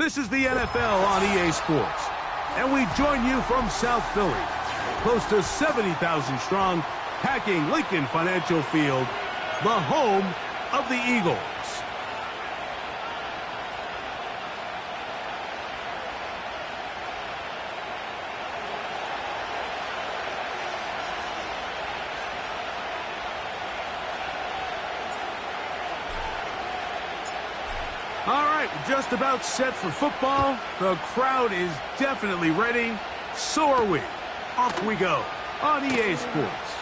This is the NFL on EA Sports, and we join you from South Philly, close to 70,000 strong, packing Lincoln Financial Field, the home of the Eagles. All right, just about set for football. The crowd is definitely ready. So are we. Off we go on EA Sports.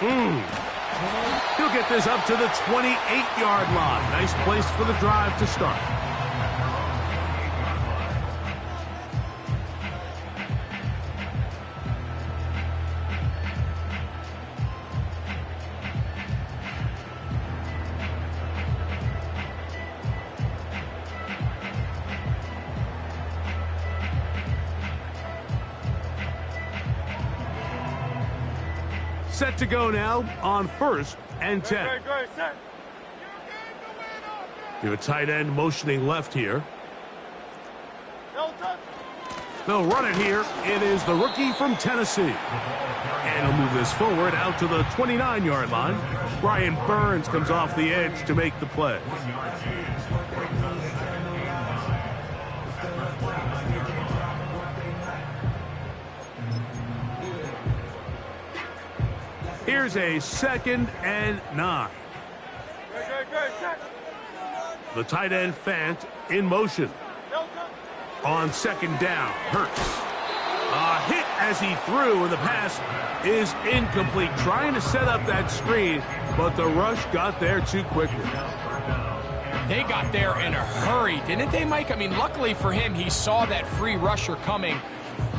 He'll get this up to the 28-yard line. Nice place for the drive to start. Set to go now on 1st and 10. You have a tight end motioning left here. They'll run it here. It is the rookie from Tennessee. And he'll move this forward out to the 29-yard line. Brian Burns comes off the edge to make the play. Here's a 2nd and 9. The tight end Fant in motion. On 2nd down, Hurts. A hit as he threw, and the pass is incomplete. Trying to set up that screen, but the rush got there too quickly. They got there in a hurry, didn't they, Mike? I mean, luckily for him, he saw that free rusher coming,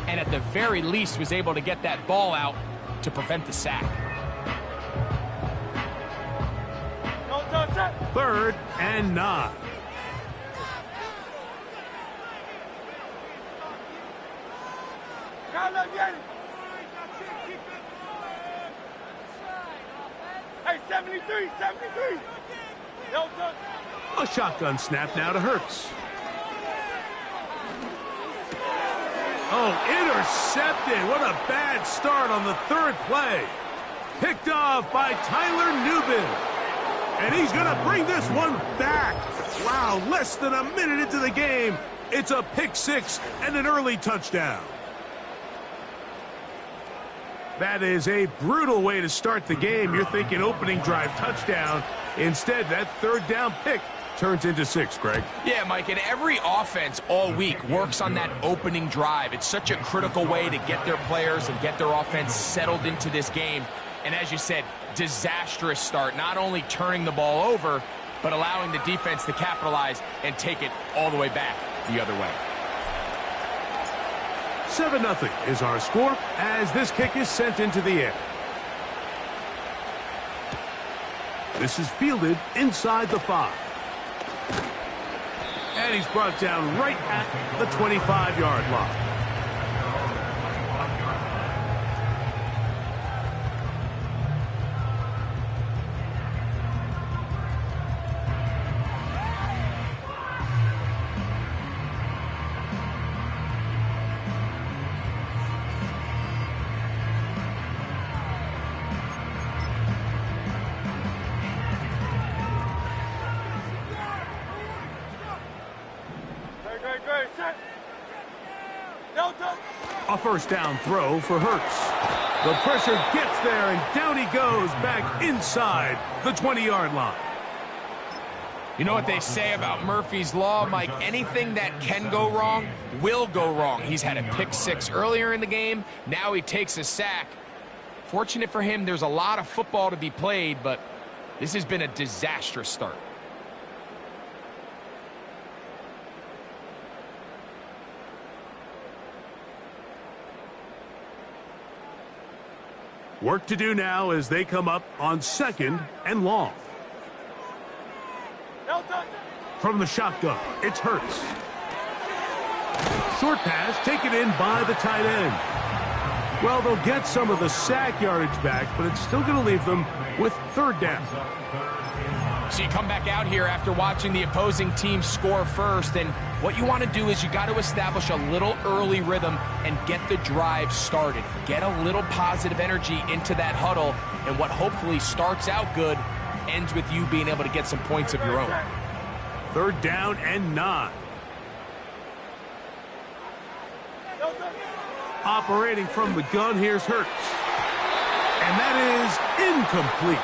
and at the very least was able to get that ball out to prevent the sack. 3rd and 9. Hey, 73. A shotgun snap now to Hurts. Oh, intercepted. What a bad start on the 3rd play. Picked off by Tyler Nubin. And he's going to bring this one back. Wow, less than a minute into the game. It's a pick 6 and an early touchdown. That is a brutal way to start the game. You're thinking opening drive touchdown. Instead, that 3rd down pick turns into 6, Greg. Yeah, Mike, and every offense all week works on that opening drive. It's such a critical way to get their players and get their offense settled into this game. And as you said, disastrous start, not only turning the ball over, but allowing the defense to capitalize and take it all the way back the other way. 7-0 is our score as this kick is sent into the air. This is fielded inside the 5. And he's brought down right at the 25-yard line. A 1st down throw for Hurts. The pressure gets there, and down he goes back inside the 20-yard line. You know what they say about Murphy's Law, Mike? Anything that can go wrong will go wrong. He's had a pick 6 earlier in the game. Now he takes a sack. Fortunate for him, there's a lot of football to be played, but this has been a disastrous start. Work to do now as they come up on 2nd and long. From the shotgun, it's Hurts. Short pass taken in by the tight end. Well, they'll get some of the sack yardage back, but it's still going to leave them with 3rd down. So you come back out here after watching the opposing team score first, and What you want to do is you got to establish a little early rhythm and get the drive started. Get a little positive energy into that huddle, and what hopefully starts out good ends with you being able to get some points of your own. 3rd down and 9. Operating from the gun, here's Hurts. And that is incomplete.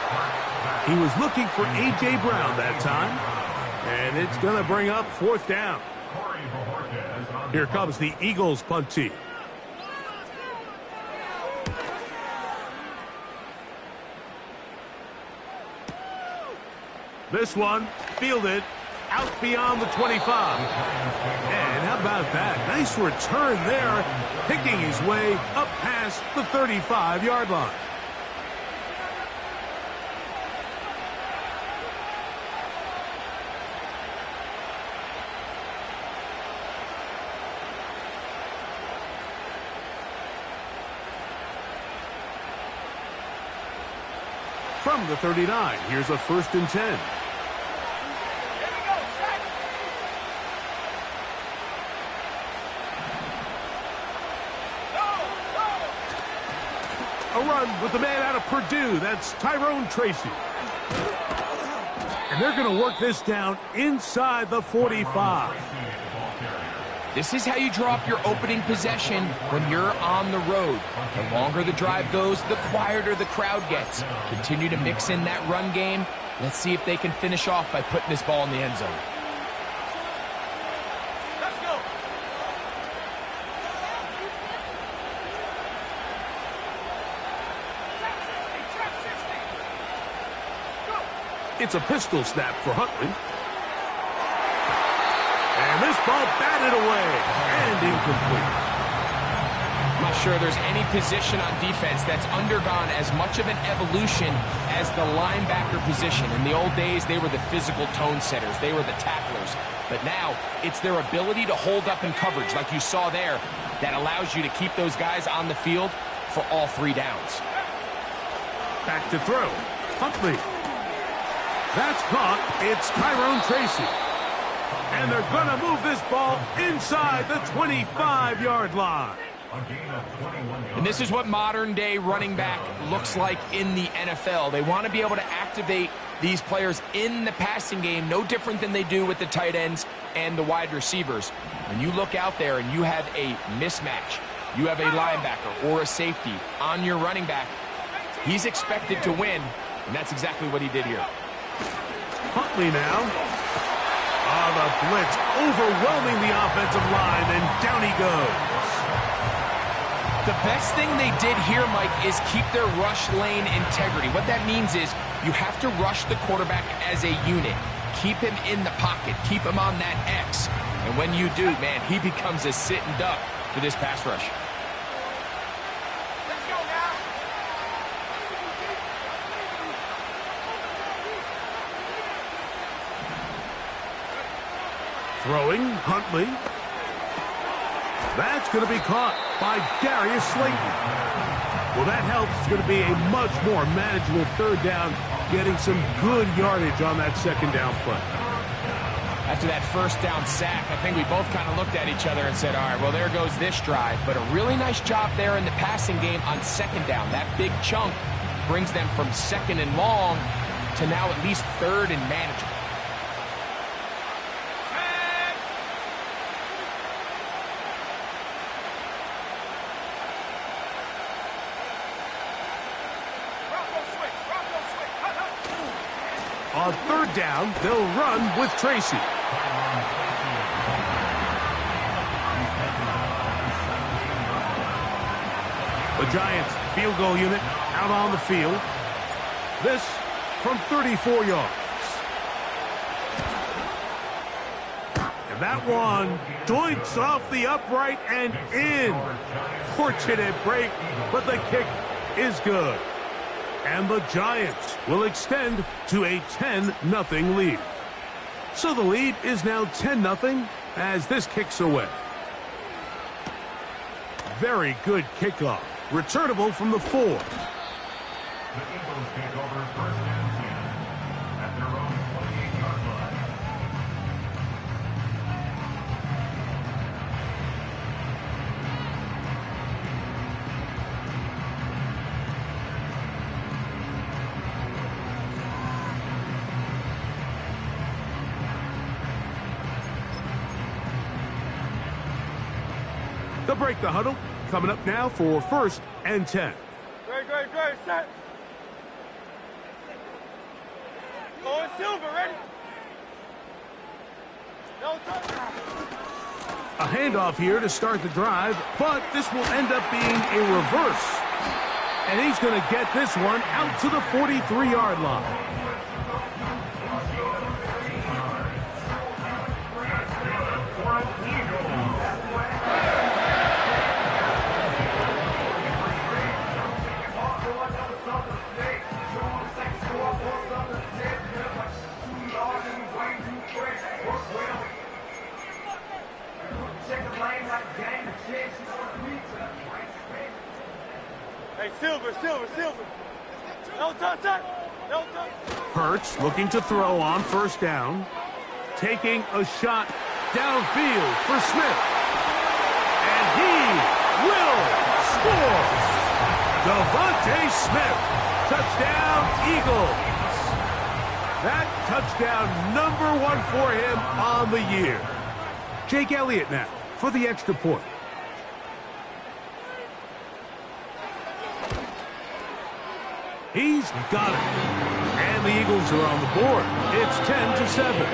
He was looking for A.J. Brown that time. And it's going to bring up 4th down. Here comes the Eagles punt team. This one fielded out beyond the 25. And how about that? Nice return there, picking his way up past the 35-yard line. From the 39, here's a 1st and 10. A run with the man out of Purdue. That's Tyrone Tracy. And they're going to work this down inside the 45. This is how you draw up your opening possession when you're on the road. The longer the drive goes, the quieter the crowd gets. Continue to mix in that run game. Let's see if they can finish off by putting this ball in the end zone. Let's go. It's a pistol snap for Huntley. And this ball batted away and incomplete. I'm not sure there's any position on defense that's undergone as much of an evolution as the linebacker position. In the old days, they were the physical tone setters. They were the tacklers. But now, it's their ability to hold up in coverage, like you saw there, that allows you to keep those guys on the field for all 3 downs. Back to throw. Huntley. That's caught. It's Tyrone Tracy. And they're going to move this ball inside the 25-yard line. And this is what modern-day running back looks like in the NFL. They want to be able to activate these players in the passing game, no different than they do with the tight ends and the wide receivers. When you look out there and you have a mismatch, you have a linebacker or a safety on your running back, he's expected to win, and that's exactly what he did here. Huntley now. Oh, the blitz overwhelming the offensive line, and down he goes. The best thing they did here, Mike, is keep their rush lane integrity. What that means is you have to rush the quarterback as a unit. Keep him in the pocket. Keep him on that X. And when you do, man, he becomes a sitting duck for this pass rush. Let's go now. Throwing, Huntley. That's going to be caught by Darius Slayton. Well, that helps. It's going to be a much more manageable 3rd down, getting some good yardage on that 2nd down play. After that 1st down sack, I think we both kind of looked at each other and said, all right, well, there goes this drive. But a really nice job there in the passing game on 2nd down. That big chunk brings them from 2nd and long to now at least 3rd and manageable. On 3rd down, they'll run with Tracy. The Giants field goal unit out on the field. This from 34 yards. And that one doinks off the upright and in. Fortunate break, but the kick is good. And the Giants will extend to a 10-0 lead. So the lead is now 10-0 as this kicks away. Very good kickoff. Returnable from the 4. The Eagles take over 1st and 10 at their own 28-yard line. They'll break the huddle. Coming up now for 1st and 10. Great, set. Going Silver, ready? No touch. A handoff here to start the drive, but this will end up being a reverse. And he's going to get this one out to the 43-yard line. Hey, Silver. No touch. Hurts looking to throw on 1st down. Taking a shot downfield for Smith. And he will score. Devontae Smith. Touchdown, Eagles. That touchdown #1 for him on the year. Jake Elliott now for the extra point. He's got it. And the Eagles are on the board. It's 10-7.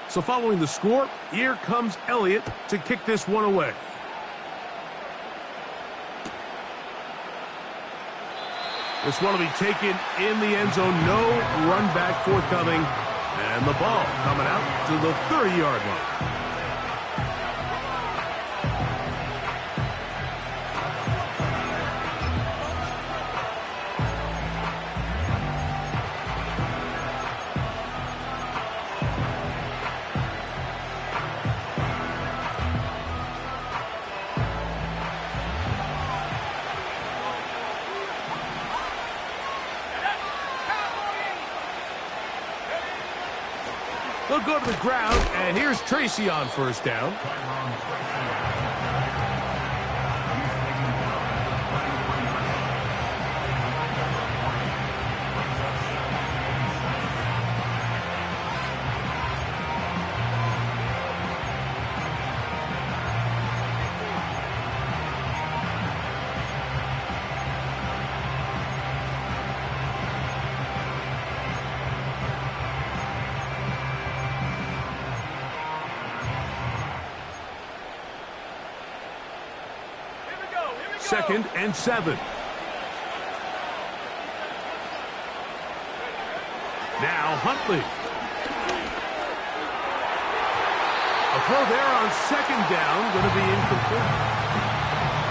So following the score, here comes Elliott to kick this one away. This one will be taken in the end zone. No run back forthcoming. And the ball coming out to the 30-yard line. They'll go to the ground, and here's Tracy on 1st down. Second and 7. Now Huntley. A throw there on 2nd down, going to be incomplete.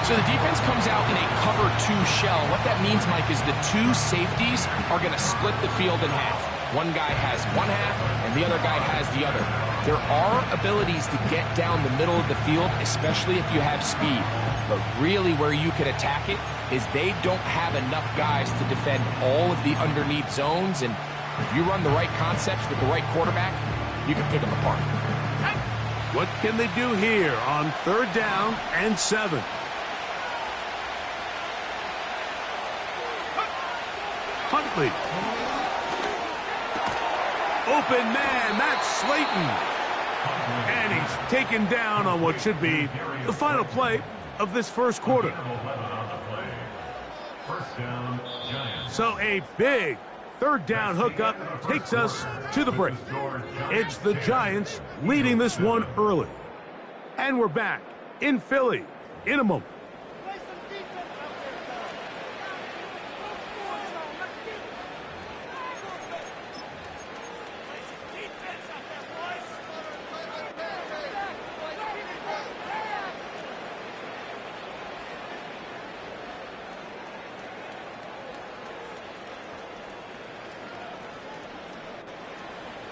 So the defense comes out in a cover 2 shell. What that means, Mike, is the 2 safeties are going to split the field in half. One guy has one half, and the other guy has the other. There are abilities to get down the middle of the field, especially if you have speed. But really where you can attack it is they don't have enough guys to defend all of the underneath zones. And if you run the right concepts with the right quarterback, you can pick them apart. What can they do here on 3rd down and 7? Huntley. Open man, that's Slayton. And he's taken down on what should be the final play of this 1st quarter. So a big 3rd down hookup takes us to the break. It's the Giants leading this one early. And we're back in Philly in a moment.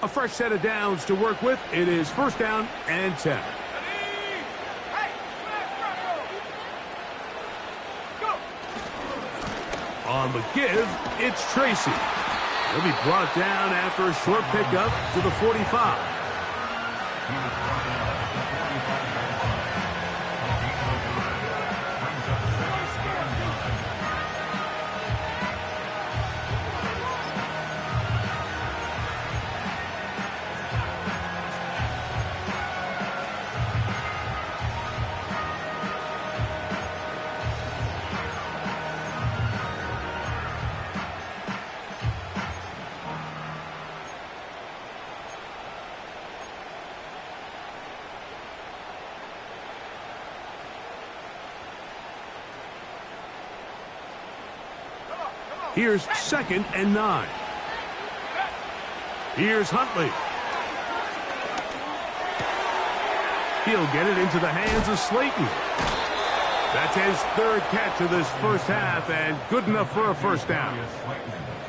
A fresh set of downs to work with. It is 1st down and 10. On the give, it's Tracy. He'll be brought down after a short pickup to the 45. Here's 2nd and 9. Here's Huntley. He'll get it into the hands of Slayton. That's his 3rd catch of this first half, and good enough for a first down.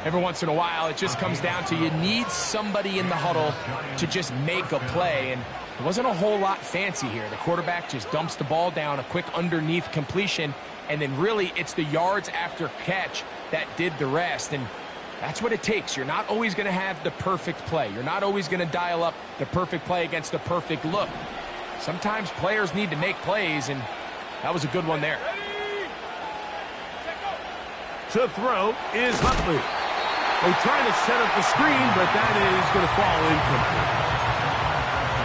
Every once in a while, it just comes down to you need somebody in the huddle to just make a play, and it wasn't a whole lot fancy here. The quarterback just dumps the ball down, a quick underneath completion, and then really it's the yards after catch that did the rest, and that's what it takes. You're not always going to have the perfect play. You're not always going to dial up the perfect play against the perfect look. Sometimes players need to make plays, and that was a good one there. To throw is Huntley. Oh, trying to set up the screen, but that is going to fall incomplete.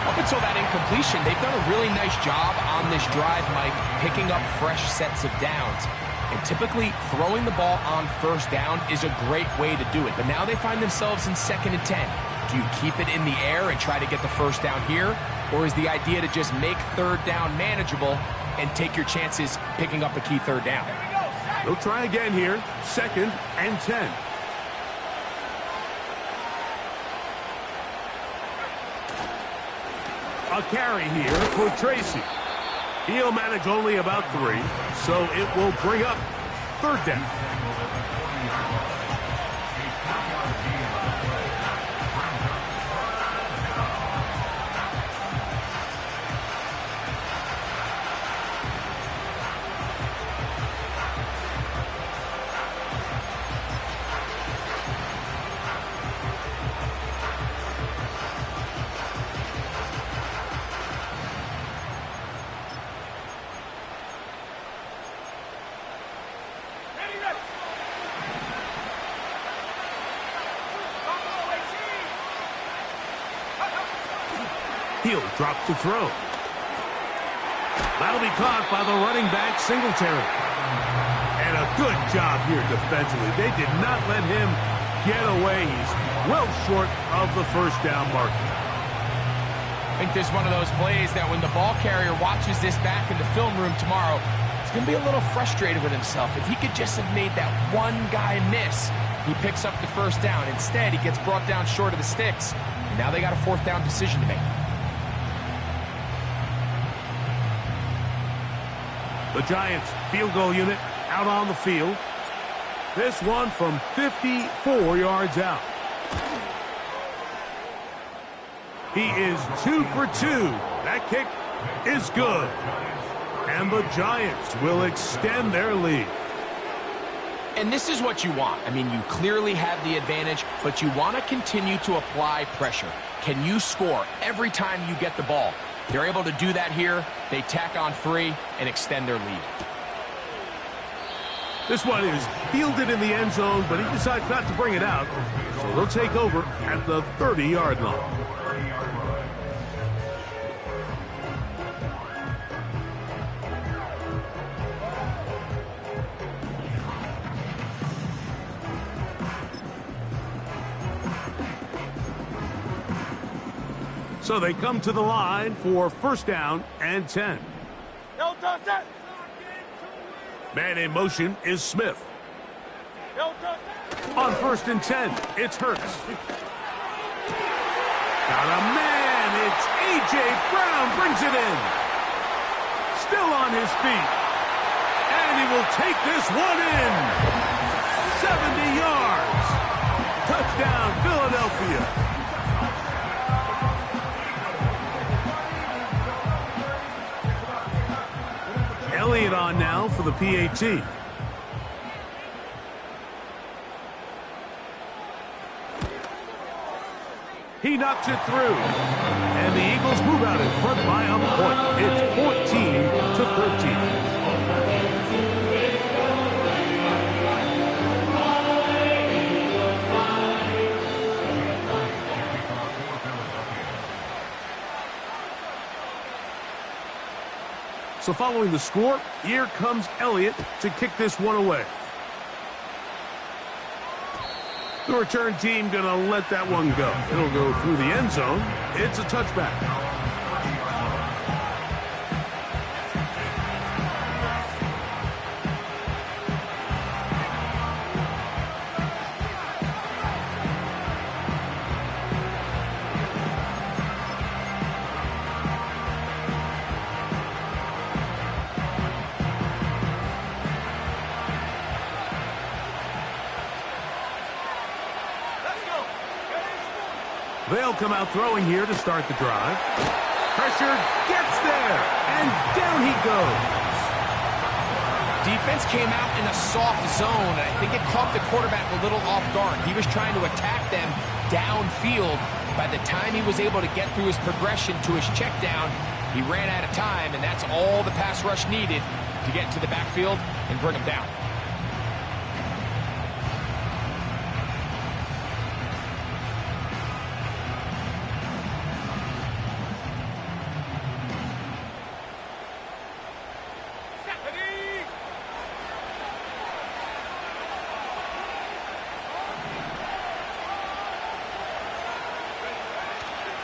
Up until that incompletion, they've done a really nice job on this drive, Mike, picking up fresh sets of downs. And typically, throwing the ball on first down is a great way to do it. But now they find themselves in 2nd and 10. Do you keep it in the air and try to get the first down here? Or is the idea to just make 3rd down manageable and take your chances picking up a key 3rd down? They'll try again here. 2nd and 10. A carry here for Tracy. He'll manage only about 3, so it will bring up 3rd down. He'll drop to throw. That'll be caught by the running back, Singletary. And a good job here defensively. They did not let him get away. He's well short of the first down marker. I think this is one of those plays that when the ball carrier watches this back in the film room tomorrow, he's going to be a little frustrated with himself. If he could just have made that one guy miss, he picks up the first down. Instead, he gets brought down short of the sticks. And now they got a 4th down decision to make. The Giants field goal unit out on the field. This one from 54 yards out. He is 2 for 2. That kick is good. And the Giants will extend their lead. And this is what you want. I mean, you clearly have the advantage, but you want to continue to apply pressure. Can you score every time you get the ball? They're able to do that here. They tack on 3 and extend their lead. This one is fielded in the end zone, but he decides not to bring it out. So they'll take over at the 30-yard line. So they come to the line for 1st down and 10. No touch that. Man in motion is Smith. No touch. On 1st and 10, it's Hurts. Got a man. It's A.J. Brown brings it in. Still on his feet. And he will take this one in. 70 yards. Touchdown, Philadelphia. Elliott on now for the PAT. knocks it through. And the Eagles move out in front by a point. It's 14-13. So following the score, here comes Elliott to kick this one away. The return team going to let that one go. It'll go through the end zone. It's a touchback. They'll come out throwing here to start the drive. Pressure gets there, and down he goes. Defense came out in a soft zone, and I think it caught the quarterback a little off guard. He was trying to attack them downfield. By the time he was able to get through his progression to his check down, he ran out of time, and that's all the pass rush needed to get to the backfield and bring him down.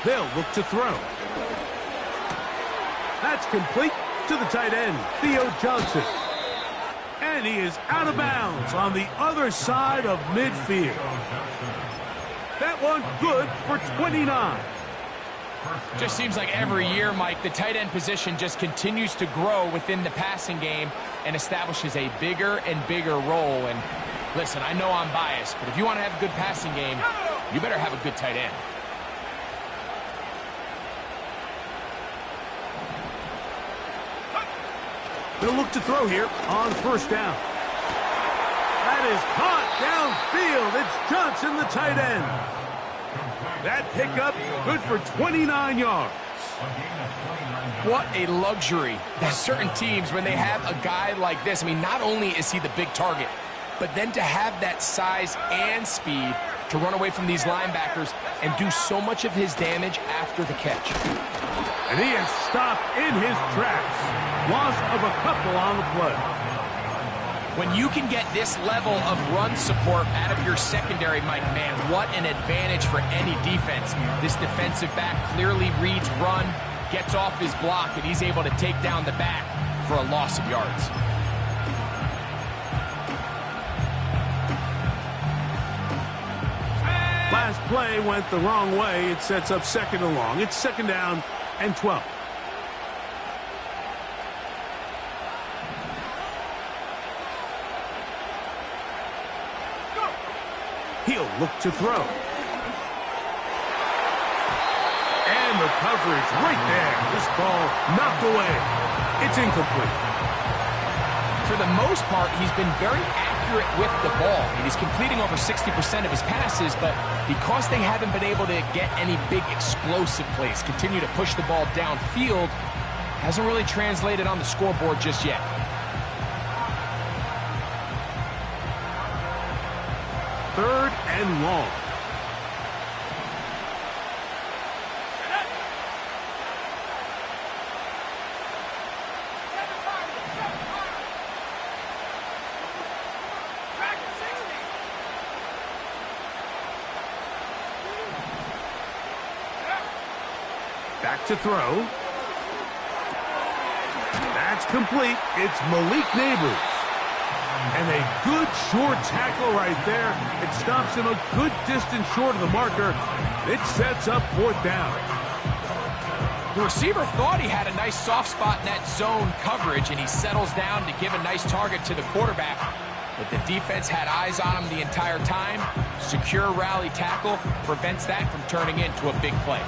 They'll look to throw. That's complete to the tight end, Theo Johnson. And he is out of bounds on the other side of midfield. That one good for 29. Just seems like every year, Mike, the tight end position just continues to grow within the passing game and establishes a bigger and bigger role. And listen, I know I'm biased, but if you want to have a good passing game, you better have a good tight end. They'll look to throw here on first down. That is caught downfield. It's Johnson, the tight end. That pickup good for 29 yards. What a luxury that certain teams, when they have a guy like this, I mean, not only is he the big target, but then to have that size and speed to run away from these linebackers and do so much of his damage after the catch. And he is stopped in his tracks. Loss of a couple on the play. When you can get this level of run support out of your secondary, Mike, man, what an advantage for any defense. This defensive back clearly reads run, gets off his block, and he's able to take down the back for a loss of yards. Last play went the wrong way. It sets up second and long. It's second down and 12. He'll look to throw. And the coverage right there. This ball knocked away. It's incomplete. For the most part, he's been very accurate with the ball. I mean, he's completing over 60% of his passes, but because they haven't been able to get any big explosive plays, continue to push the ball downfield, hasn't really translated on the scoreboard just yet. Third and long. Back to throw. That's complete. It's Malik Neighbors. And a good short tackle right there. It stops him a good distance short of the marker. It sets up fourth down. The receiver thought he had a nice soft spot in that zone coverage, and he settles down to give a nice target to the quarterback. But the defense had eyes on him the entire time. Secure rally tackle prevents that from turning into a big play.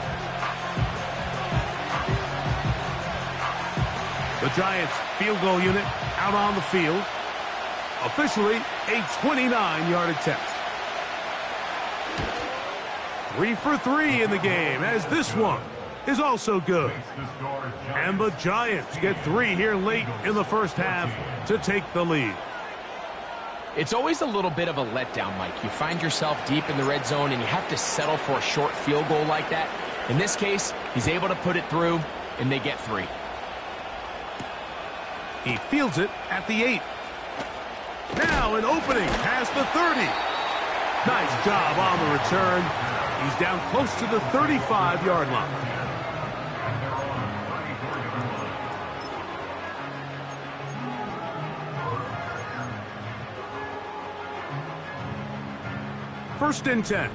The Giants field goal unit out on the field. Officially a 29-yard attempt. 3 for 3 in the game, as this one is also good. And the Giants get 3 here late in the first half to take the lead. It's always a little bit of a letdown, Mike. You find yourself deep in the red zone and you have to settle for a short field goal like that. In this case, he's able to put it through, and they get 3. He fields it at the 8. Now an opening past the 30. Nice job on the return. He's down close to the 35-yard line. First and 10.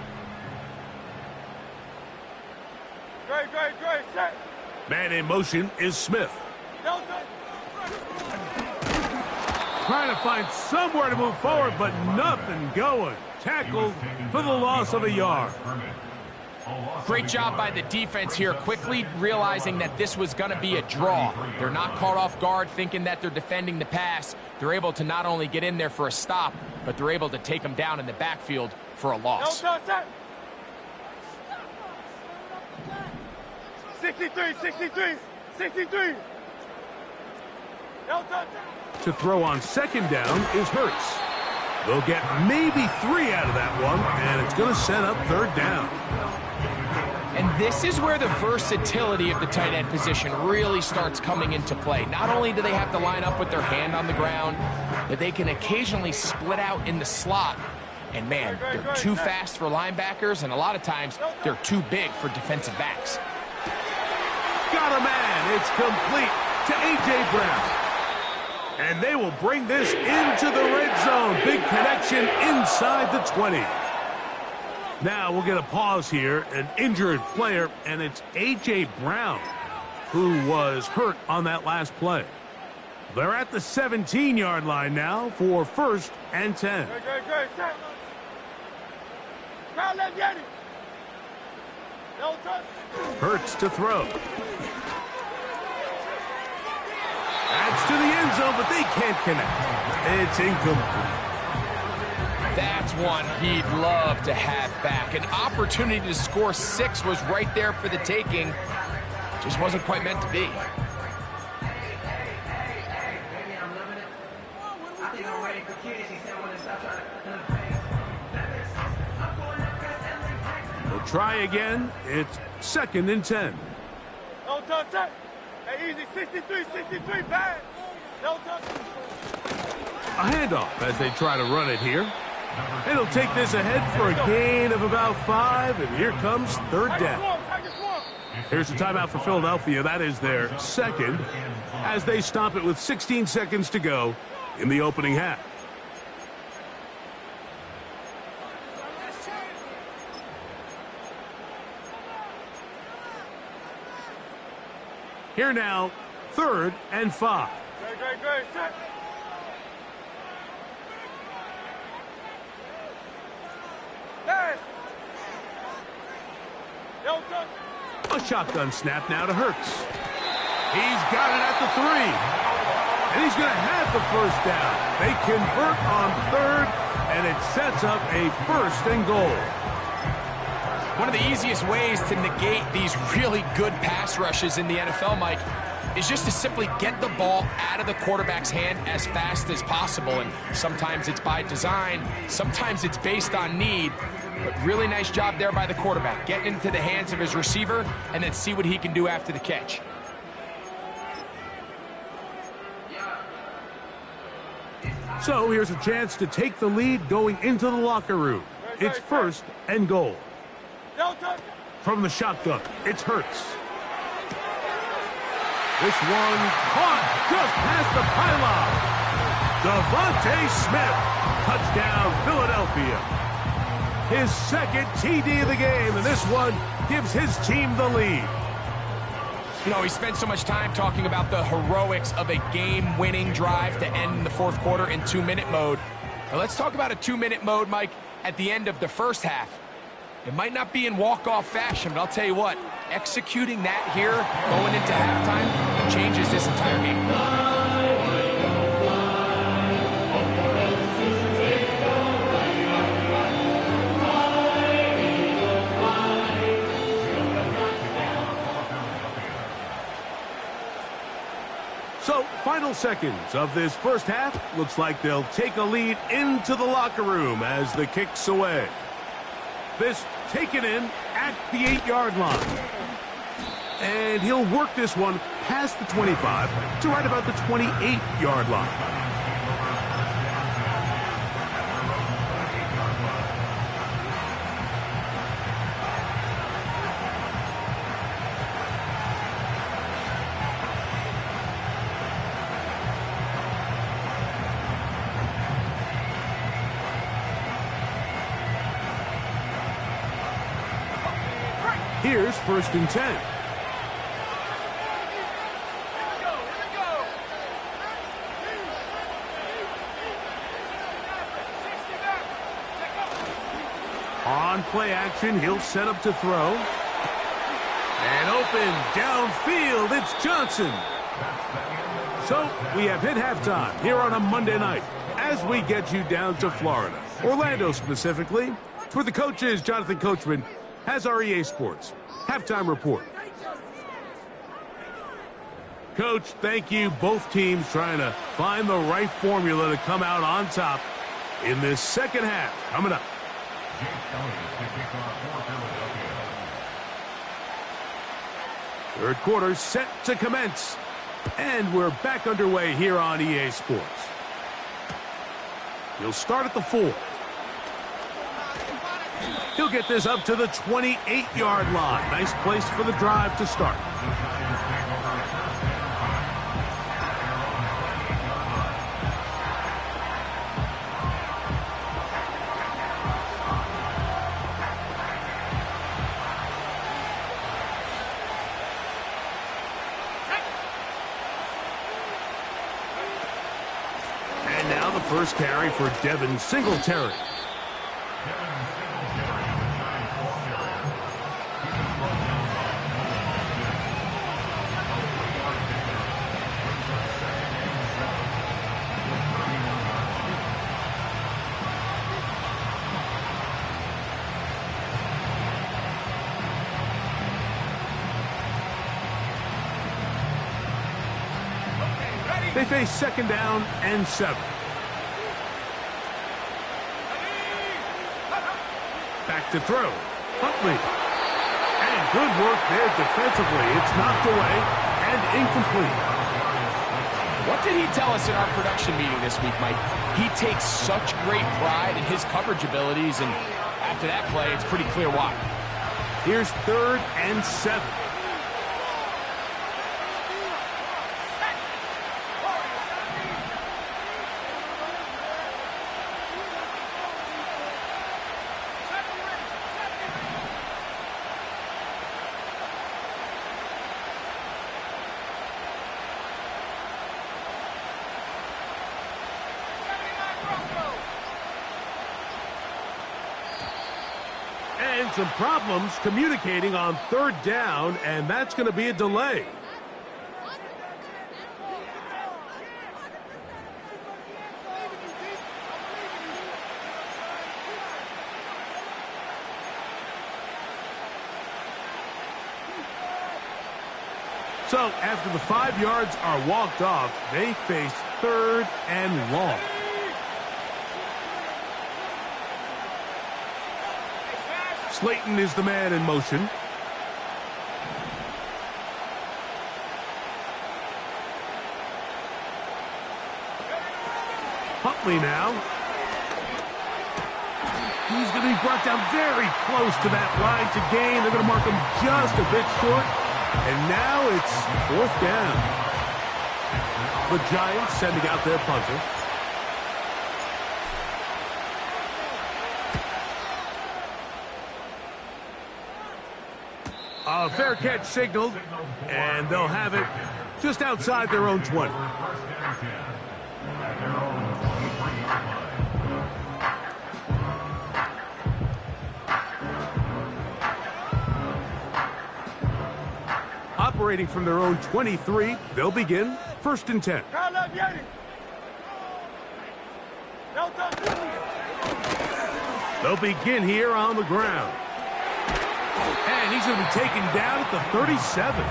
Great, set. Man in motion is Smith. Delta. Trying to find somewhere to move forward, but nothing going. Tackled for the loss of a yard. Great job by the defense here, quickly realizing that this was going to be a draw. They're not caught off guard thinking that they're defending the pass. They're able to not only get in there for a stop, but they're able to take them down in the backfield for a loss. Delta, set. 63. Delta. To throw on second down is Hurts. They'll get maybe 3 out of that one, and it's going to set up third down. And this is where the versatility of the tight end position really starts coming into play. Not only do they have to line up with their hand on the ground, but they can occasionally split out in the slot. And man, they're too fast for linebackers, and a lot of times they're too big for defensive backs. Got a man. It's complete to A.J. Brown. And they will bring this into the red zone. Big connection inside the 20. Now we'll get a pause here. An injured player, and it's A.J. Brown, who was hurt on that last play. They're at the 17-yard line now for first and 10. Great, set. Now let's get it. Delta. Hurts to throw. That's to the end zone, but they can't connect. It's incomplete. That's one he'd love to have back. An opportunity to score 6 was right there for the taking. Just wasn't quite meant to be. We'll try again. It's second and 10. Delta, set. Hey, easy. 63, bad. Delta. A handoff as they try to run it here. And he'll take this ahead for a gain of about 5, and here comes third down. Here's the timeout for Philadelphia. That is their second, as they stop it with 16 seconds to go in the opening half. Here now, third and 5. Great, set. Hey. Delta. A shotgun snap now to Hurts. He's got it at the 3. And he's going to have the first down. They convert on third, and it sets up a first and goal. One of the easiest ways to negate these really good pass rushes in the NFL, Mike, is just to simply get the ball out of the quarterback's hand as fast as possible. And sometimes it's by design, sometimes it's based on need. But really nice job there by the quarterback, getting into the hands of his receiver and then see what he can do after the catch. So here's a chance to take the lead going into the locker room. It's first and goal. Delta. From the shotgun, it's Hurts. This one caught just past the pylon. Devontae Smith, touchdown Philadelphia. His second TD of the game, and this one gives his team the lead. You know, he spent so much time talking about the heroics of a game-winning drive to end in the fourth quarter in 2-minute mode. Now let's talk about a 2-minute mode, Mike, at the end of the first half. It might not be in walk-off fashion, but I'll tell you what, executing that here, going into halftime, changes this entire game. So, final seconds of this first half. Looks like they'll take a lead into the locker room as the kick's away. This taken in at the 8-yard line. And he'll work this one past the 25 to right about the 28-yard line. Here's 1st and 10. On play action, he'll set up to throw. And open downfield, it's Johnson. So we have hit halftime here on a Monday night as we get you down to Florida, Orlando specifically, where the coach is Jonathan Coachman has our EA Sports halftime report. Coach, thank you. Both teams trying to find the right formula to come out on top in this second half. Coming up. Third quarter set to commence. And we're back underway here on EA Sports. He'll start at the 4. He'll get this up to the 28-yard line. Nice place for the drive to start. And now the first carry for Devin Singletary. They face 2nd down and 7. Back to throw. Huntley. And good work there defensively. It's knocked away and incomplete. What did he tell us in our production meeting this week, Mike? He takes such great pride in his coverage abilities, and after that play, it's pretty clear why. Here's 3rd and 7. And some problems communicating on 3rd down, and that's going to be a delay. So after the 5 yards are walked off, they face 3rd and long. Slayton is the man in motion. Huntley now. He's going to be brought down very close to that line to gain. They're going to mark him just a bit short. And now it's 4th down. The Giants sending out their punter. A fair catch signaled, and they'll have it just outside their own 20. Operating from their own 23, they'll begin 1st and 10. They'll begin here on the ground. And he's going to be taken down at the 37.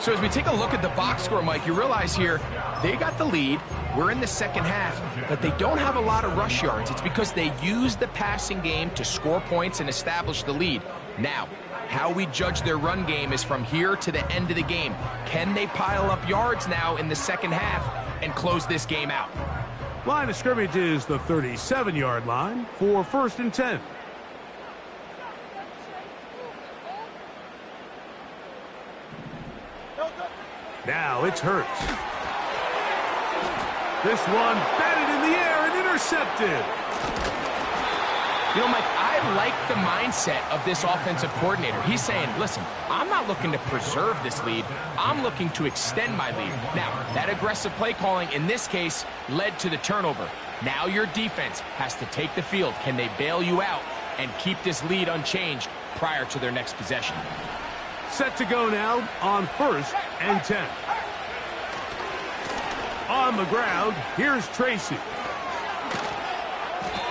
So as we take a look at the box score, Mike, you realize here they got the lead. We're in the second half, but they don't have a lot of rush yards. It's because they use the passing game to score points and establish the lead. Now, how we judge their run game is from here to the end of the game. Can they pile up yards now in the second half and close this game out? Line of scrimmage is the 37-yard line for 1st and 10. Now it's Hurts. This one batted in the air and intercepted. You know, Mike, I like the mindset of this offensive coordinator. He's saying, listen, I'm not looking to preserve this lead. I'm looking to extend my lead. Now, that aggressive play calling in this case led to the turnover. Now your defense has to take the field. Can they bail you out and keep this lead unchanged prior to their next possession? Set to go now on 1st and 10. On the ground, here's Tracy.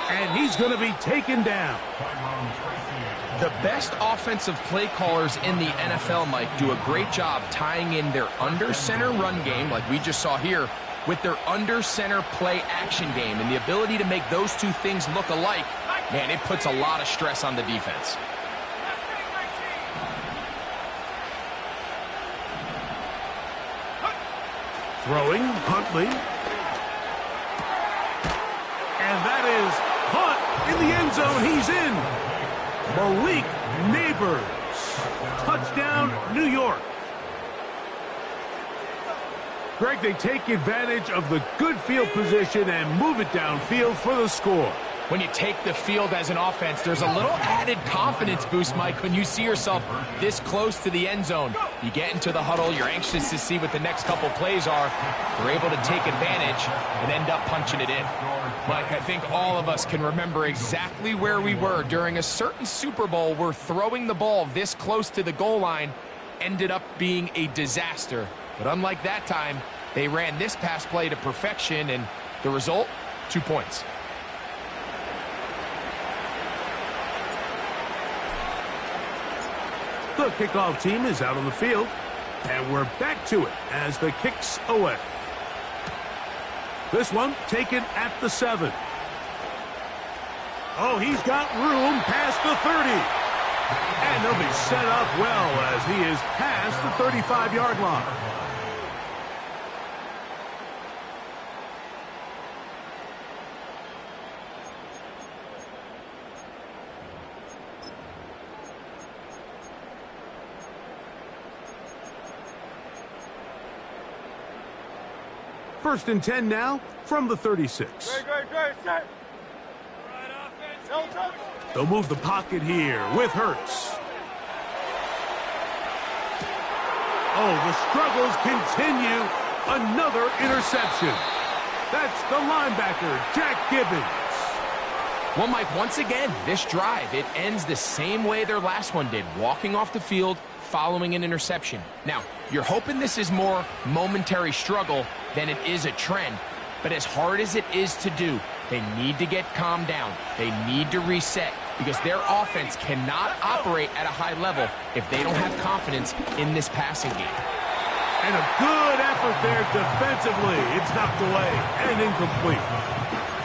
And he's going to be taken down. The best offensive play callers in the NFL, Mike, do a great job tying in their under-center run game, like we just saw here, with their under-center play action game. And the ability to make those two things look alike, man, it puts a lot of stress on the defense. Throwing, Huntley. And that is Hunt in the end zone. He's in. Malik Neighbors. Touchdown, New York. Greg, they take advantage of the good field position and move it downfield for the score. When you take the field as an offense, there's a little added confidence boost, Mike, when you see yourself this close to the end zone. You get into the huddle, you're anxious to see what the next couple plays are. You're able to take advantage and end up punching it in. Mike, I think all of us can remember exactly where we were during a certain Super Bowl where throwing the ball this close to the goal line ended up being a disaster. But unlike that time, they ran this pass play to perfection, and the result, 2 points. The kickoff team is out on the field, and we're back to it as the kick's away. This one taken at the 7. Oh, he's got room past the 30. And they'll be set up well as he is past the 35-yard line. First and 10 now from the 36. Great, set. They'll move the pocket here with Hurts. Oh, the struggles continue. Another interception. That's the linebacker, Jack Gibbons. Well, Mike, once again, this drive, it ends the same way their last one did, walking off the field following an interception. Now, you're hoping this is more momentary struggle than it is a trend, but as hard as it is to do, they need to get calmed down. They need to reset because their offense cannot operate at a high level if they don't have confidence in this passing game. And a good effort there defensively. It's knocked away and incomplete.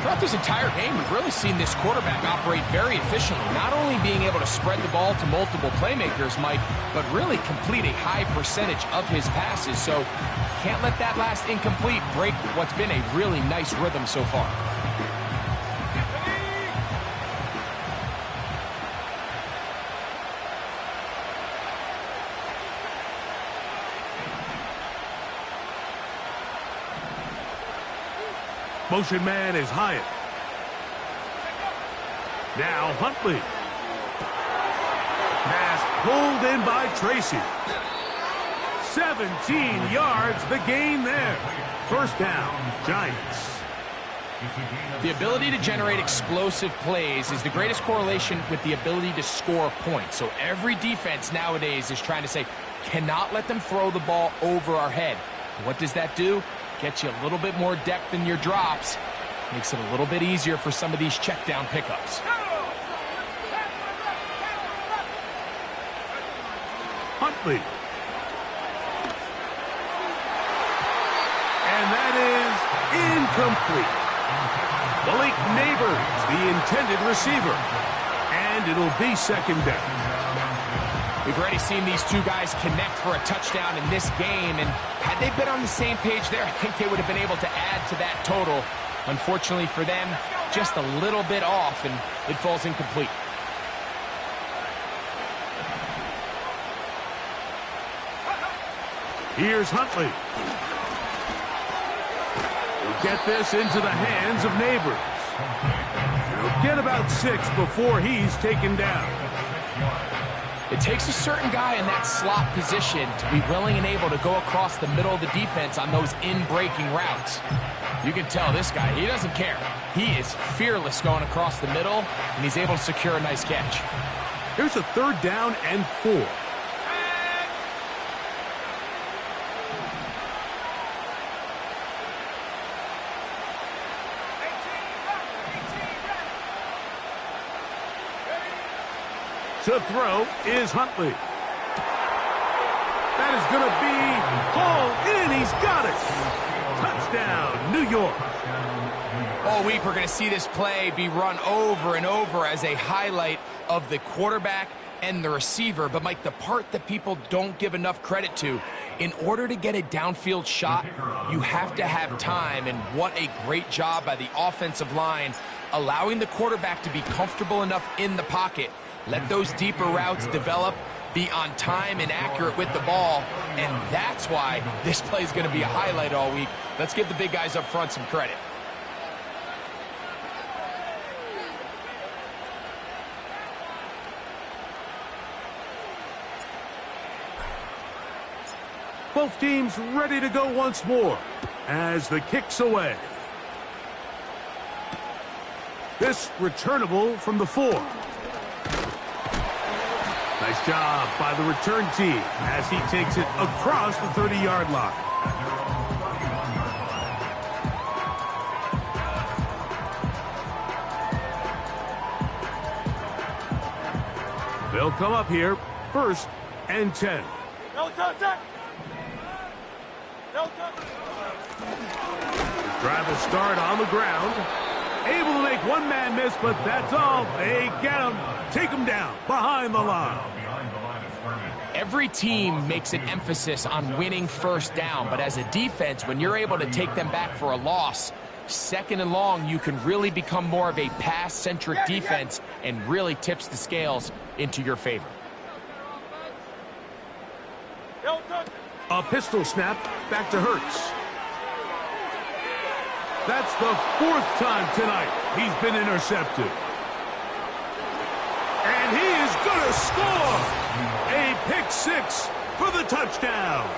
Throughout this entire game, we've really seen this quarterback operate very efficiently, not only being able to spread the ball to multiple playmakers, Mike, but really complete a high percentage of his passes. So can't let that last incomplete break what's been a really nice rhythm so far. Motion man is Hyatt. Now Huntley. Pass pulled in by Tracy. 17 yards, the gain there. First down, Giants. The ability to generate explosive plays is the greatest correlation with the ability to score points. So every defense nowadays is trying to say, cannot let them throw the ball over our head. What does that do? Gets you a little bit more depth in your drops. Makes it a little bit easier for some of these check down pickups. Huntley. incomplete. Malik Neighbors, the intended receiver. And it'll be second down. We've already seen these two guys connect for a touchdown in this game, and had they been on the same page there, I think they would have been able to add to that total. Unfortunately for them, just a little bit off, and it falls incomplete. Here's Huntley. He'll get this into the hands of Neighbors. He'll get about 6 before he's taken down. It takes a certain guy in that slot position to be willing and able to go across the middle of the defense on those in-breaking routes. You can tell this guy, he doesn't care. He is fearless going across the middle, and he's able to secure a nice catch. Here's a 3rd down and 4. To throw is Huntley. That is going to be hauled in. He's got it. Touchdown, New York. All week, we're going to see this play be run over and over as a highlight of the quarterback and the receiver. But, Mike, the part that people don't give enough credit to, in order to get a downfield shot, you have to have time. And what a great job by the offensive line, allowing the quarterback to be comfortable enough in the pocket. Let those deeper routes develop, be on time and accurate with the ball, and that's why this play is going to be a highlight all week. Let's give the big guys up front some credit. Both teams ready to go once more as the kick's away. This returnable from the 4. Nice job by the return team as he takes it across the 30-yard line. They'll come up here, 1st and 10. No touchdown. No touchdown. Drive will start on the ground. Able to make one man miss, but that's all. They get him. Take him down behind the line. Every team makes an emphasis on winning first down, but as a defense, when you're able to take them back for a loss, 2nd and long, you can really become more of a pass-centric defense and really tips the scales into your favor. A pistol snap back to Hurts. That's the 4th time tonight he's been intercepted. And he is going to score! A pick 6 for the touchdown.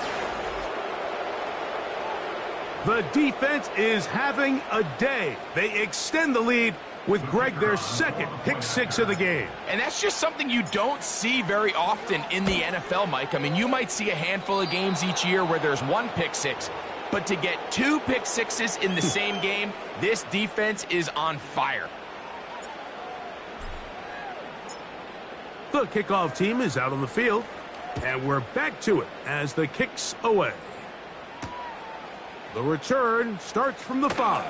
The defense is having a day. They extend the lead with Greg, their 2nd pick 6 of the game. And that's just something you don't see very often in the NFL, Mike. I mean, you might see a handful of games each year where there's 1 pick 6. But to get 2 pick 6s in the same game, this defense is on fire. The kickoff team is out on the field, and we're back to it as the kick's away. The return starts from the 5.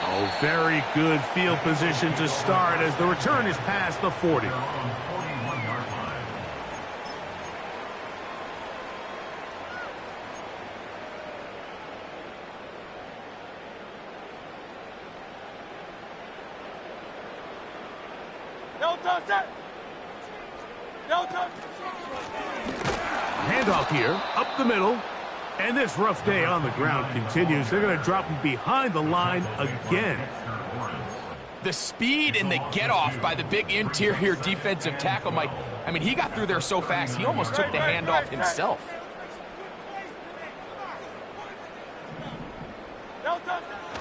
Oh, very good field position to start as the return is past the 40. No touchdown. No touchdown. Handoff here, up the middle. And this rough day on the ground continues. They're going to drop him behind the line again. The speed and the get-off by the big interior defensive tackle, Mike. I mean, he got through there so fast, he almost took the handoff himself.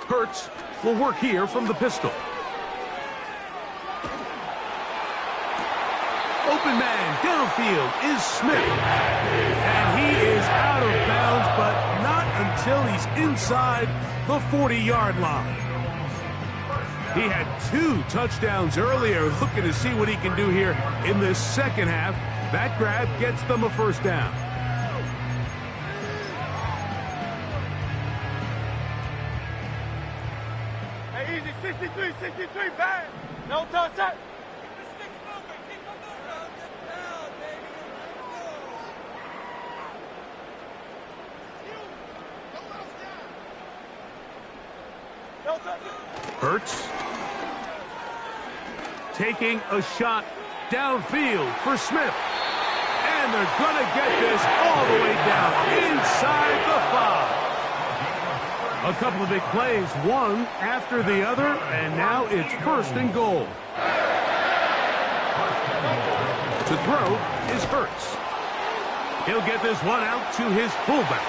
Hurts will work here from the pistol. Open man downfield is Smith. And he is out of bounds, but not until he's inside the 40-yard line. He had 2 touchdowns earlier, looking to see what he can do here in the second half. That grab gets them a first down. 63, bang! No touch that. No touch it. Hurts. Taking a shot downfield for Smith. And they're going to get this all the way down inside the 5. A couple of big plays, one after the other, and now it's 1st and goal. To throw is Hurts. He'll get this one out to his fullback.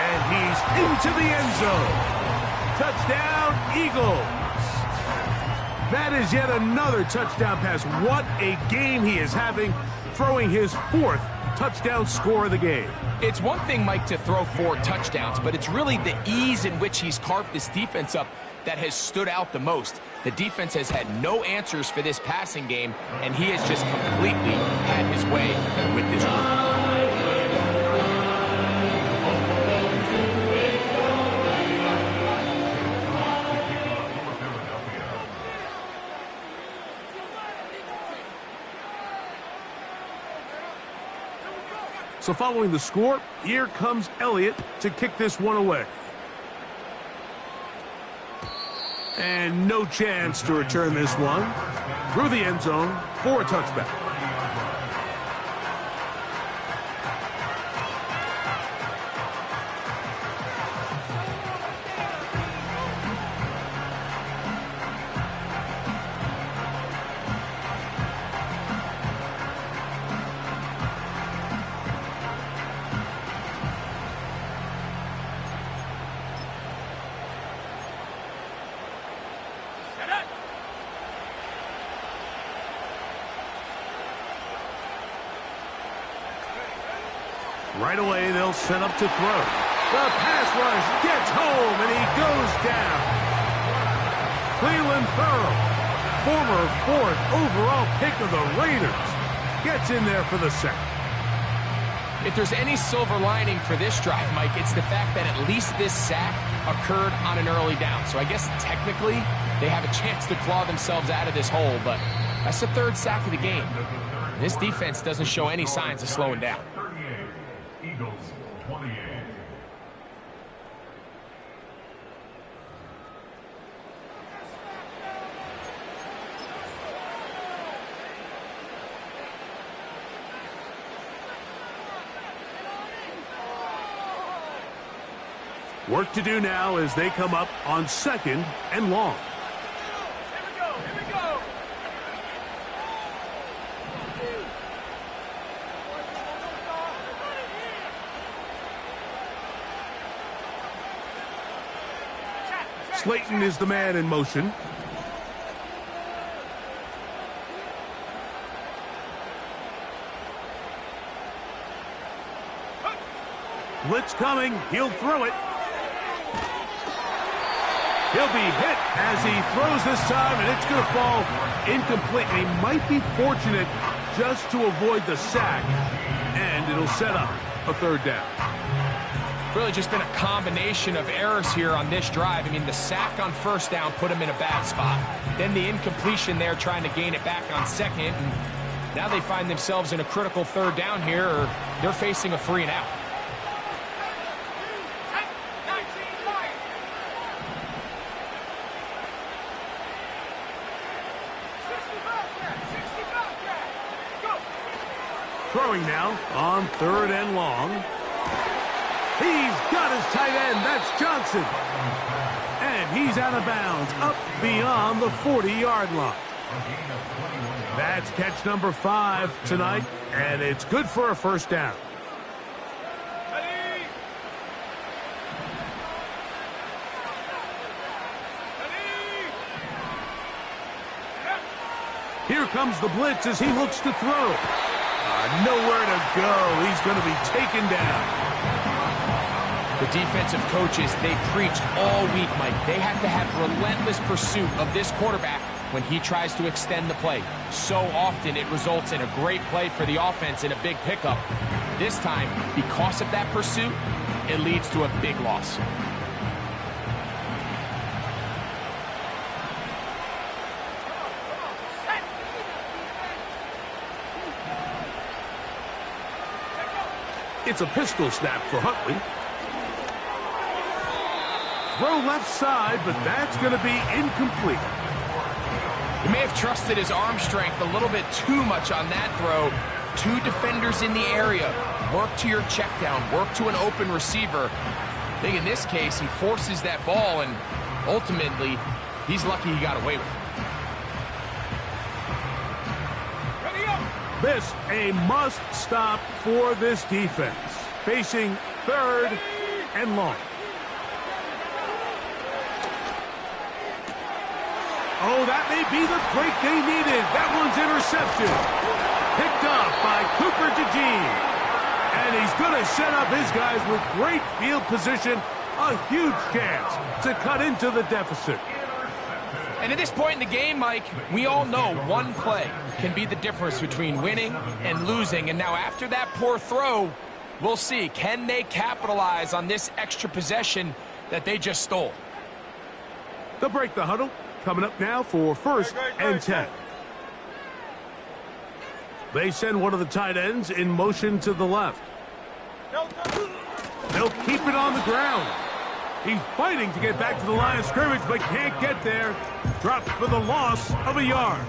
And he's into the end zone. Touchdown, Eagles. That is yet another touchdown pass. What a game he is having, throwing his 4th touchdown score of the game. It's one thing, Mike, to throw 4 touchdowns, but it's really the ease in which he's carved this defense up that has stood out the most. The defense has had no answers for this passing game, and he has just completely had his way with this group. So following the score, here comes Elliott to kick this one away. And no chance to return this one through the end zone for a touchback. Right away, they'll set up to throw. The pass rush gets home, and he goes down. Cleveland Thurl, former 4th overall pick of the Raiders, gets in there for the sack. If there's any silver lining for this drive, Mike, it's the fact that at least this sack occurred on an early down. So I guess technically they have a chance to claw themselves out of this hole, but that's the 3rd sack of the game. And this defense doesn't show any signs of slowing down. Eagles 28. Work to do now as they come up on 2nd and long. Slayton is the man in motion. Blitz coming. He'll throw it. He'll be hit as he throws this time, and it's going to fall incomplete. And he might be fortunate just to avoid the sack, and it'll set up a 3rd down. Really just been a combination of errors here on this drive. I mean, the sack on 1st down put him in a bad spot. Then the incompletion there trying to gain it back on 2nd. And now they find themselves in a critical 3rd down here, or they're facing a 3 and out. Throwing now on 3rd and long. He's got his tight end. That's Johnson. And he's out of bounds, up beyond the 40-yard line. That's catch number 5 tonight, and it's good for a 1st down. Here comes the blitz as he looks to throw. Nowhere to go. He's going to be taken down. The defensive coaches, they preached all week, Mike. They have to have relentless pursuit of this quarterback when he tries to extend the play. So often it results in a great play for the offense and a big pickup. This time, because of that pursuit, it leads to a big loss. It's a pistol snap for Huntley. Throw left side, but that's going to be incomplete. He may have trusted his arm strength a little bit too much on that throw. Two defenders in the area. Work to your check down. Work to an open receiver. I think in this case, he forces that ball, and ultimately, he's lucky he got away with it. This a must-stop for this defense. Facing 3rd and long. Oh, that may be the break they needed. That one's intercepted. Picked up by Cooper DeJean. And he's going to set up his guys with great field position. A huge chance to cut into the deficit. And at this point in the game, Mike, we all know one play can be the difference between winning and losing. And now after that poor throw, we'll see. Can they capitalize on this extra possession that they just stole? They'll break the huddle. Coming up now for 1st and 10. They send one of the tight ends in motion to the left. They'll keep it on the ground. He's fighting to get back to the line of scrimmage, but can't get there. Dropped for the loss of a yard.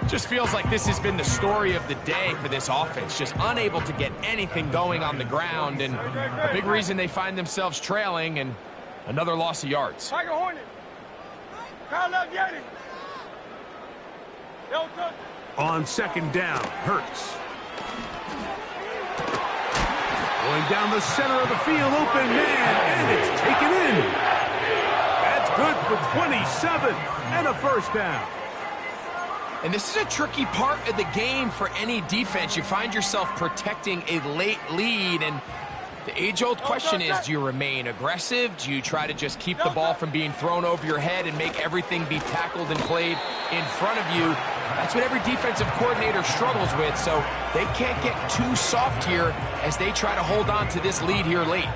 Just feels like this has been the story of the day for this offense. Just unable to get anything going on the ground, and a big reason they find themselves trailing, and another loss of yards. On 2nd down, Hurts. Going down the center of the field, open man, and it's taken in. That's good for 27 and a 1st down. And this is a tricky part of the game for any defense. You find yourself protecting a late lead, and the age-old question is, do you remain aggressive? Do you try to just keep the ball from being thrown over your head and make everything be tackled and played in front of you? That's what every defensive coordinator struggles with, so they can't get too soft here as they try to hold on to this lead here late.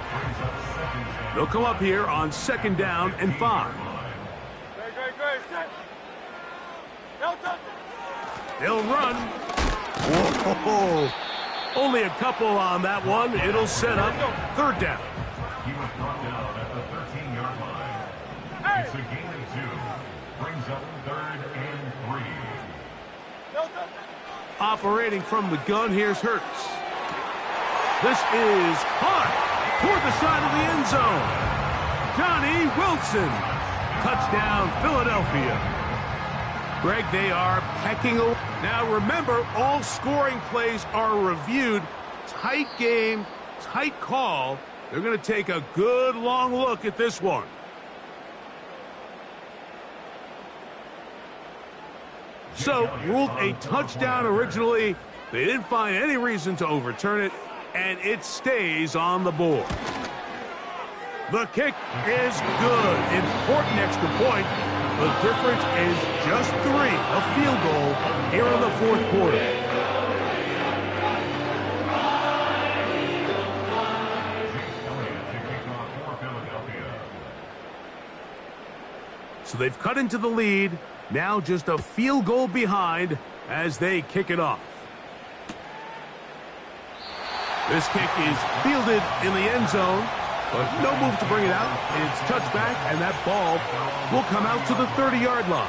They'll come up here on 2nd down and 5. They'll run. Whoa. Only a couple on that one. It'll set up 3rd down. He was brought down at the 13-yard line. It's a gain of 2. Brings up 3rd and 3. Operating from the gun, here's Hurts. This is hot toward the side of the end zone. Johnny Wilson. Touchdown, Philadelphia. Greg, they are pecking away. Now remember, all scoring plays are reviewed. Tight game, tight call. They're going to take a good long look at this one. So, ruled a touchdown originally. They didn't find any reason to overturn it, and it stays on the board. The kick is good. Important extra point. The difference is just 3, a field goal here in the 4th quarter. So they've cut into the lead. Now just a field goal behind as they kick it off. This kick is fielded in the end zone. But no move to bring it out. It's touchback, and that ball will come out to the 30-yard line.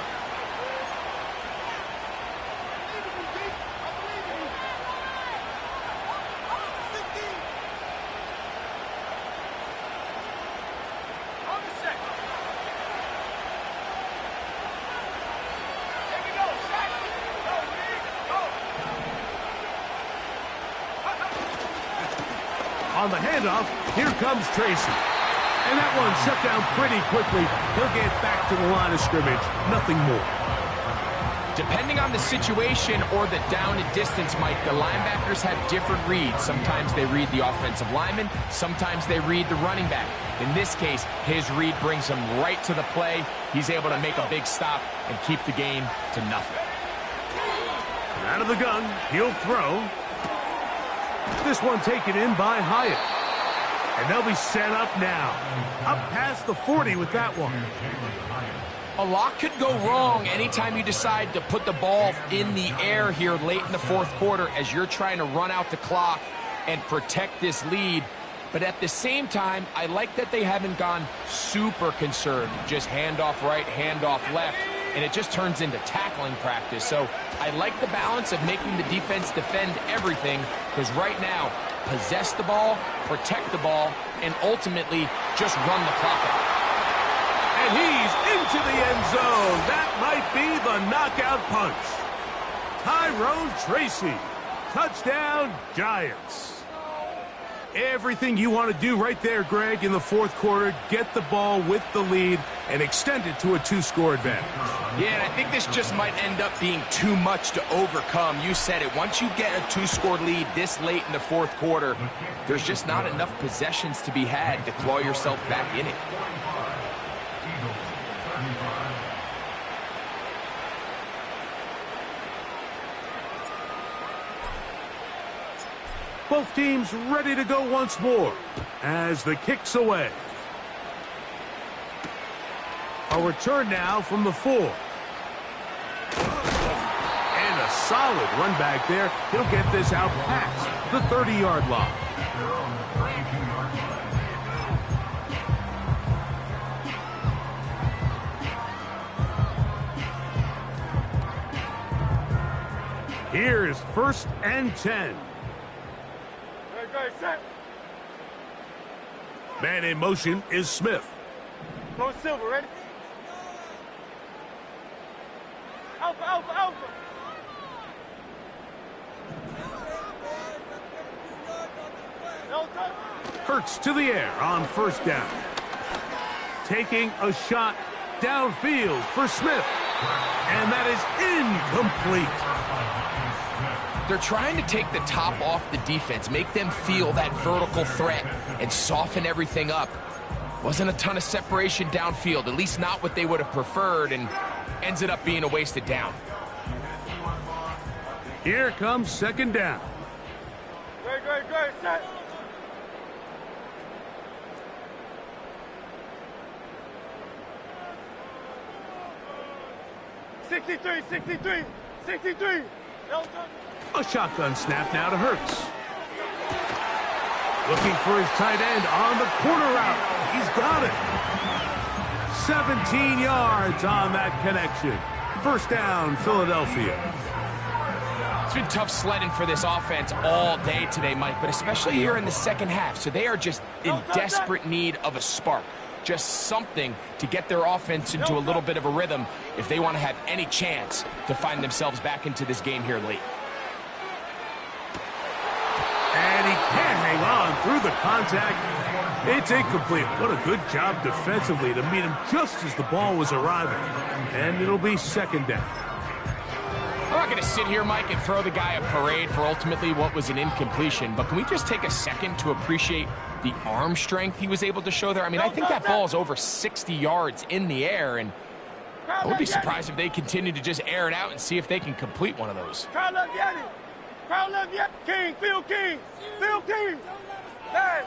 On the handoff, here comes Tracy. And that one shut down pretty quickly. He'll get back to the line of scrimmage. Nothing more. Depending on the situation or the down and distance, Mike, the linebackers have different reads. Sometimes they read the offensive lineman. Sometimes they read the running back. In this case, his read brings him right to the play. He's able to make a big stop and keep the game to nothing. Out of the gun, he'll throw. This one taken in by Hyatt. And they'll be set up now. Up past the 40 with that one. A lot could go wrong anytime you decide to put the ball in the air here late in the 4th quarter as you're trying to run out the clock and protect this lead. But at the same time, I like that they haven't gone super conserved. Just handoff right, handoff left, and it just turns into tackling practice. So I like the balance of making the defense defend everything, because right now, possess the ball, protect the ball, and ultimately just run the clock out. And he's into the end zone. That might be the knockout punch. Tyrone Tracy. Touchdown, Giants. Everything you want to do right there, Greg, in the fourth quarter. Get the ball with the lead and extend it to a 2-score advantage. Yeah, and I think this just might end up being too much to overcome. You said it. Once you get a 2-score lead this late in the fourth quarter, there's just not enough possessions to be had to claw yourself back in it. Both teams ready to go once more as the kick's away. A return now from the 4. And a solid run back there. He'll get this out past the 30-yard line. Here's 1st and 10. Set. Man in motion is Smith. Go Silver, ready? Alpha, Alpha, Alpha. No touch. Hurts to the air on 1st down. Taking a shot downfield for Smith. And that is incomplete. They're trying to take the top off the defense, make them feel that vertical threat, and soften everything up. Wasn't a ton of separation downfield, at least not what they would have preferred, and ends it up being a wasted down. Here comes 2nd down. Great, set. $63. No touch. A shotgun snap now to Hurts. Looking for his tight end on the corner route. He's got it. 17 yards on that connection. 1st down, Philadelphia. It's been tough sledding for this offense all day today, Mike, but especially here in the second half. So they are just in desperate need of a spark. Just something to get their offense into a little bit of a rhythm if they want to have any chance to find themselves back into this game here late. And he can't hang on through the contact. It's incomplete. What a good job defensively to meet him just as the ball was arriving. And it'll be 2nd down. I'm not going to sit here, Mike, and throw the guy a parade for ultimately what was an incompletion, but can we just take a second to appreciate the arm strength he was able to show there? I mean, I think that ball is over 60 yards in the air, and I would be surprised if they continue to just air it out and see if they can complete one of those. King, Phil King. Hey.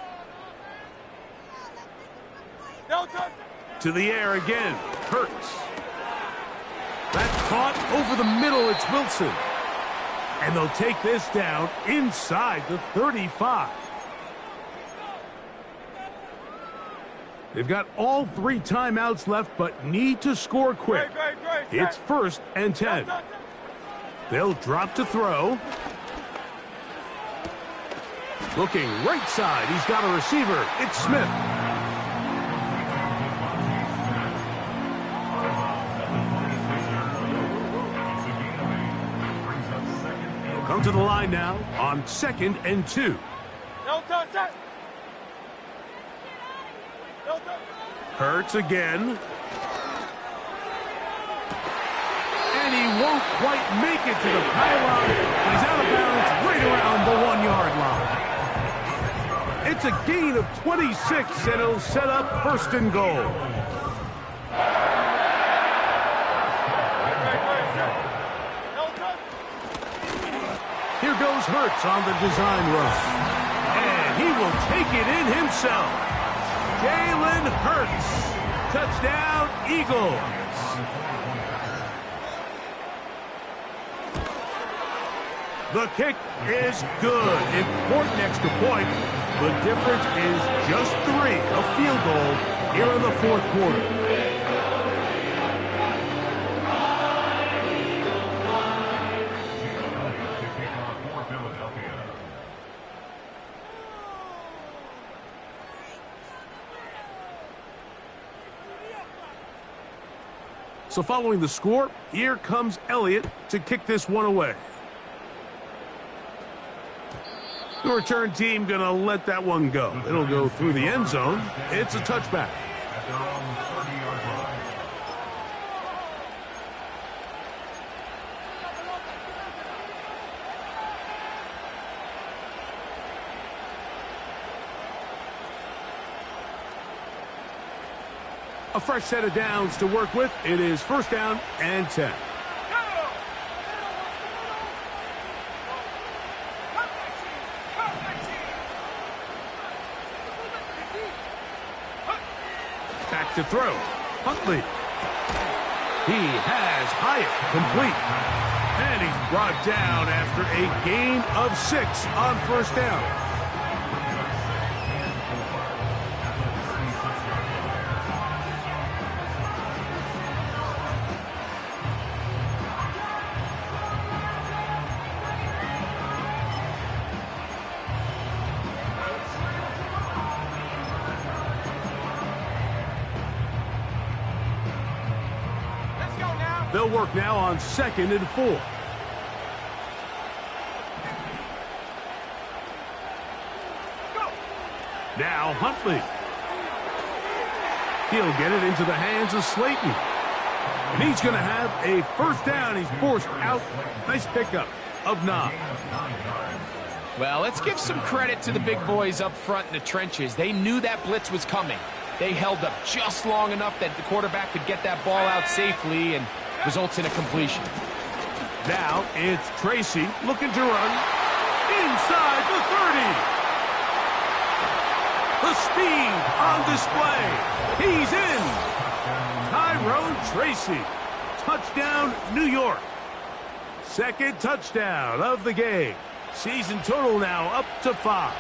No touch. To the air again. Hurts. That's caught over the middle. It's Wilson. And they'll take this down inside the 35. They've got all 3 timeouts left, but need to score quick. It's 1st and 10. They'll drop to throw. Looking right side. He's got a receiver. It's Smith. They'll come to the line now on 2nd and 2. No touch. No touch. Hurts again. And he won't quite make it to the pylon. He's out of bounds right around the 1-yard line. It's a gain of 26, and it'll set up 1st and goal. Here goes Hurts on the design run. And he will take it in himself. Jalen Hurts. Touchdown, Eagles. The kick is good. Important extra point. The difference is just 3, a field goal here in the fourth quarter. So following the score, here comes Elliott to kick this one away. The return team going to let that one go. It'll go through the end zone. It's a touchback. At their own 30-yard line. A fresh set of downs to work with. It is first down and 10. Back to throw. Huntley. He has Hyatt complete. And he's brought down after a gain of 6 on first down. They'll work now on 2nd and 4. Now Huntley. He'll get it into the hands of Slayton. And he's going to have a first down. He's forced out. Nice pickup of 9. Well, let's give some credit to the big boys up front in the trenches. They knew that blitz was coming. They held up just long enough that the quarterback could get that ball out safely and results in a completion. Now it's Tracy looking to run inside the 30. The speed on display. He's in. Tyrone Tracy. Touchdown, New York. 2nd touchdown of the game. Season total now up to 5.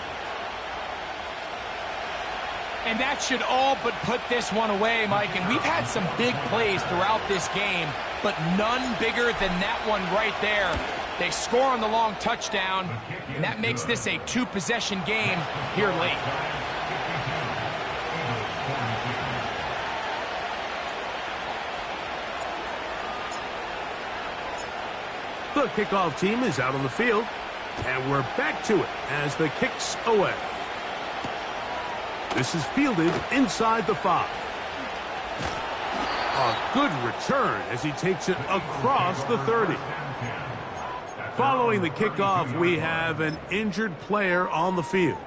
And that should all but put this one away, Mike. And we've had some big plays throughout this game, but none bigger than that one right there. They score on the long touchdown, and that makes this a 2-possession game here late. The kickoff team is out on the field, and we're back to it as the kick's away. This is fielded inside the 5. A good return as he takes it across the 30. Following the kickoff, we have an injured player on the field.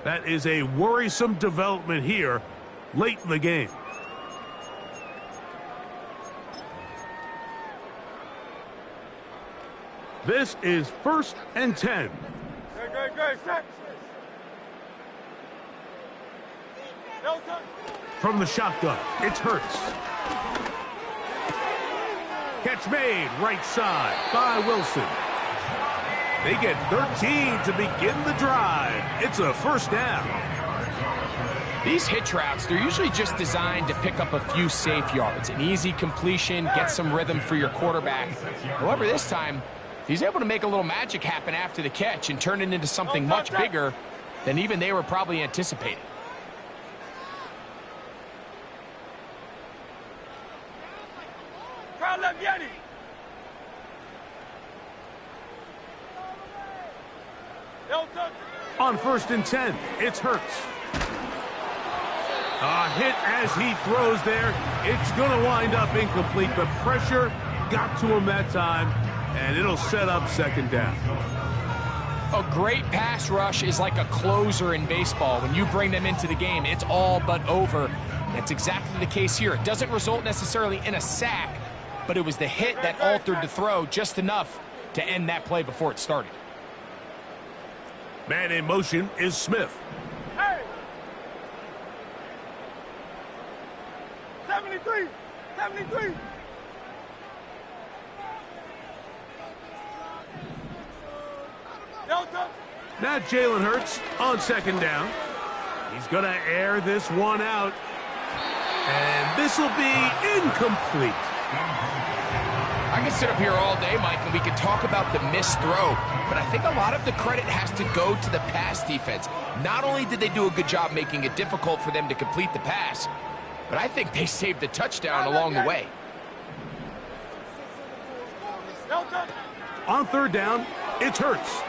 That is a worrisome development here late in the game. This is 1st and 10. Good, set. From the shotgun, it's Hurts. Catch made right side by Wilson. They get 13 to begin the drive. It's a first down. These hitch routes, they're usually just designed to pick up a few safe yards. An easy completion, get some rhythm for your quarterback. However, this time, he's able to make a little magic happen after the catch and turn it into something much bigger than even they were probably anticipating. On 1st and 10, it's Hurts. A hit as he throws there. It's going to wind up incomplete. The pressure got to him that time, and it'll set up 2nd down. A great pass rush is like a closer in baseball. When you bring them into the game, it's all but over. That's exactly the case here. It doesn't result necessarily in a sack, but it was the hit that altered the throw just enough to end that play before it started. Man in motion is Smith. Hey! 73! Now Jalen Hurts on second down. He's going to air this one out. And this will be incomplete. I can sit up here all day, Mike, and we can talk about the missed throw, but I think a lot of the credit has to go to the pass defense. Not only did they do a good job making it difficult for them to complete the pass, but I think they saved the touchdown along the way. On third down, it's Hurts.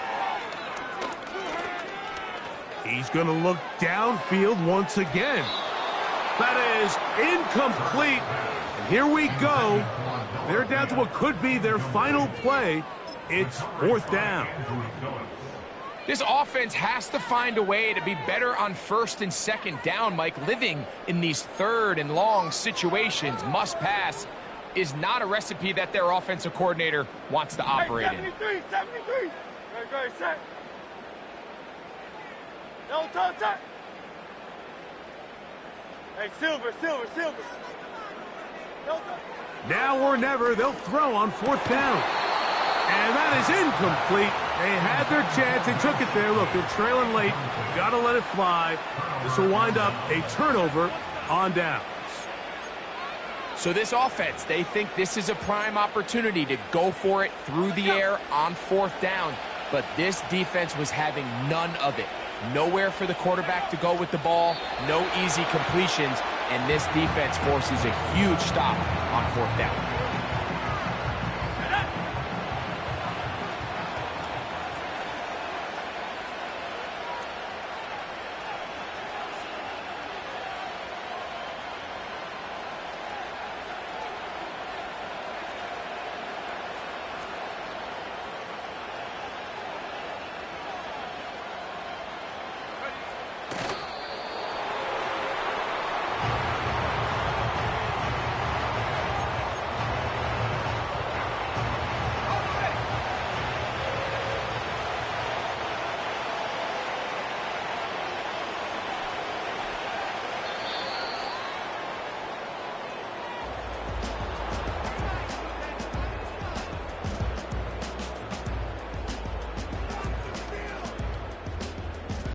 He's going to look downfield once again. That is incomplete. And here we go. They're down to what could be their final play. It's fourth down. This offense has to find a way to be better on first and second down, Mike. Living in these third and long situations, must pass, is not a recipe that their offensive coordinator wants to operate in. 73. Great, set. No touch. Hey, Silver. No touch. Now or never, they'll throw on fourth down. And that is incomplete. They had their chance. They took it there. Look, they're trailing late. Got to let it fly. This will wind up a turnover on downs. So this offense, they think this is a prime opportunity to go for it through the air on fourth down. But this defense was having none of it. Nowhere for the quarterback to go with the ball. No easy completions. And this defense forces a huge stop on fourth down.